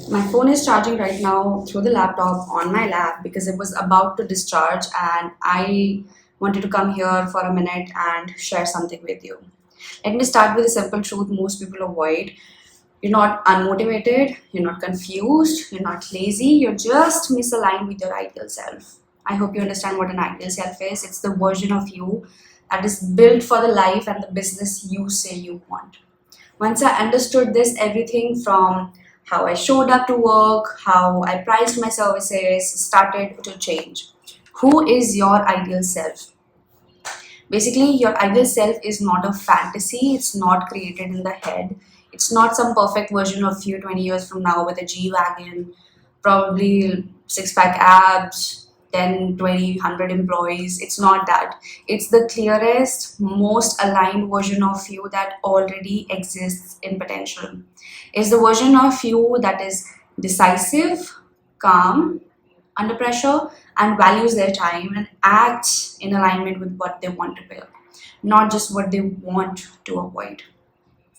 My phone is charging right now through the laptop on my lap because it was about to discharge and I wanted to come here for a minute and share something with you. Let me start with a simple truth most people avoid. You're not unmotivated, you're not confused, you're not lazy, you're just misaligned with your ideal self. I hope you understand what an ideal self is. It's the version of you that is built for the life and the business you say you want. Once I understood this, everything from how I showed up to work, how I priced my services started to change. Who is your ideal self? Basically, your ideal self is not a fantasy, it's not created in the head. It's not some perfect version of you 20 years from now with a G Wagon, probably six pack abs, 10, 20, 100 employees. It's not that. It's the clearest, most aligned version of you that already exists in potential. It's the version of you that is decisive, calm, under pressure, and values their time and acts in alignment with what they want to build, not just what they want to avoid.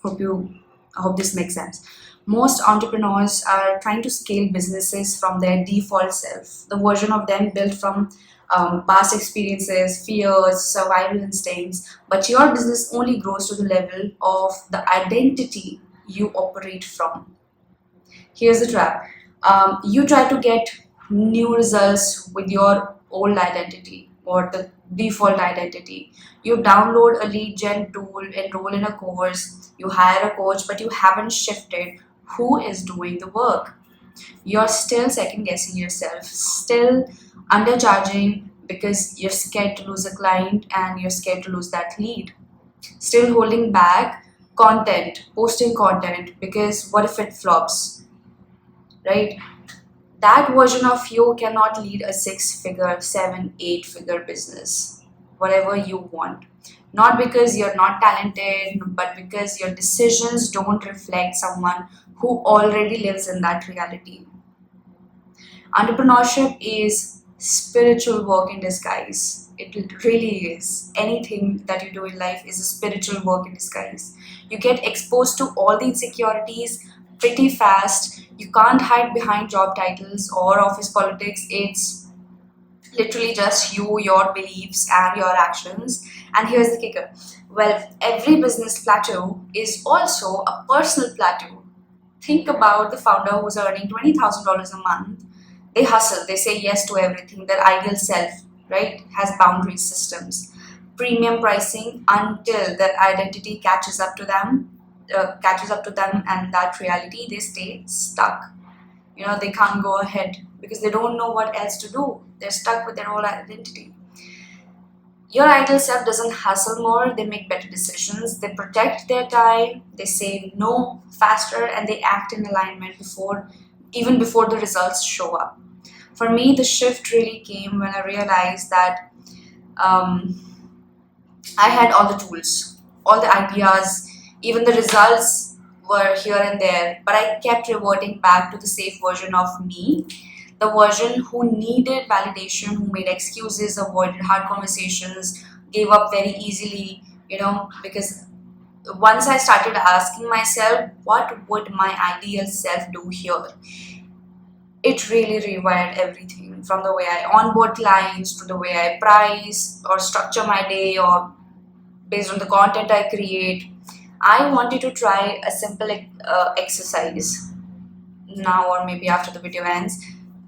Hope you I hope this makes sense. Most entrepreneurs are trying to scale businesses from their default self, the version of them built from past experiences, fears, survival instincts. But your business only grows to the level of the identity you operate from. Here's the trap. You try to get new results with your old identity or the default identity. You download a lead gen tool, enroll in a course, you hire a coach, but you haven't shifted who is doing the work. You're still second guessing yourself, still undercharging because you're scared to lose a client and you're scared to lose that lead. Still holding back content, posting content because what if it flops, right? That version of you cannot lead a six figure, seven, eight figure business, whatever you want. Not because you're not talented, but because your decisions don't reflect someone who already lives in that reality. Entrepreneurship is spiritual work in disguise. It really is. Anything that you do in life is a spiritual work in disguise. You get exposed to all the insecurities pretty fast. You can't hide behind job titles or office politics. It's literally just you, your beliefs, and your actions. And here's the kicker. Well, every business plateau is also a personal plateau. Think about the founder who's earning $20,000 a month. They hustle, they say yes to everything. Their ideal self, right, has boundary systems, premium pricing until their identity catches up to them, and that reality they stay stuck. They can't go ahead because they don't know what else to do. They're stuck with their old identity. Your ideal self doesn't hustle more, they make better decisions, they protect their time, they say no faster, and they act in alignment even before the results show up. For me, the shift really came when I realized that um, I had all the tools, all the ideas, even the results were here and there, but I kept reverting back to the safe version of me, the version who needed validation, who made excuses, avoided hard conversations, gave up very easily, because once I started asking myself, what would my ideal self do here? It really rewired everything from the way I onboard clients to the way I price or structure my day or based on the content I create. I wanted to try a simple exercise now or maybe after the video ends.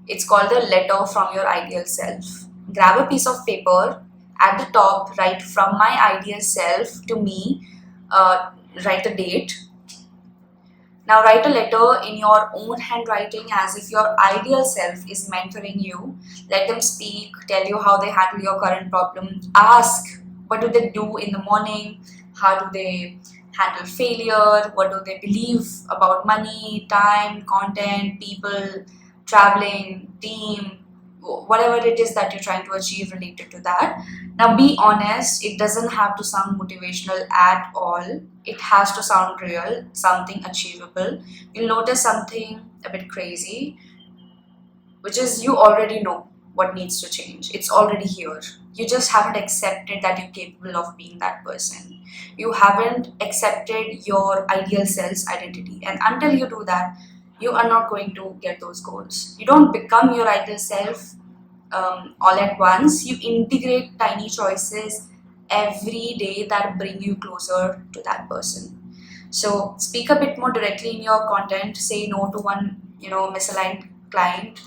It's called the letter from your ideal self. Grab a piece of paper at the top, write from my ideal self to me, write a date. Now write a letter in your own handwriting as if your ideal self is mentoring you. Let them speak, tell you how they handle your current problem. Ask what do they do in the morning, how do they handle failure, what do they believe about money, time, content, people, traveling, team, whatever it is that you're trying to achieve related to that. Now be honest, it doesn't have to sound motivational at all. It has to sound real, something achievable. You'll notice something a bit crazy, which is you already know what needs to change. It's already here. You just haven't accepted that you're capable of being that person. You haven't accepted your ideal self's identity. And until you do that, you are not going to get those goals. You don't become your ideal self all at once. You integrate tiny choices every day that bring you closer to that person. So speak a bit more directly in your content. Say no to one, misaligned client.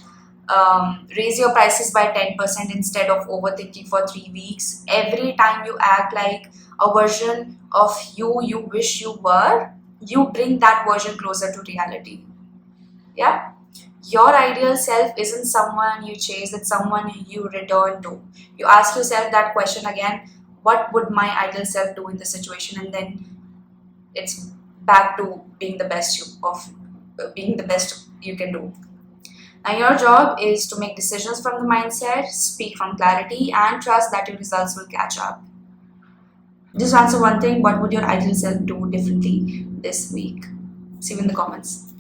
Raise your prices by 10% instead of overthinking for 3 weeks. Every time you act like a version of you wish you were, you bring that version closer to reality. Yeah. Your ideal self isn't someone you chase, it's someone you return to. You ask yourself that question again: what would my ideal self do in this situation? And then it's back to being the best you can do. Now, your job is to make decisions from the mindset, speak from clarity, and trust that your results will catch up. Just answer one thing: what would your ideal self do differently this week? See you in the comments.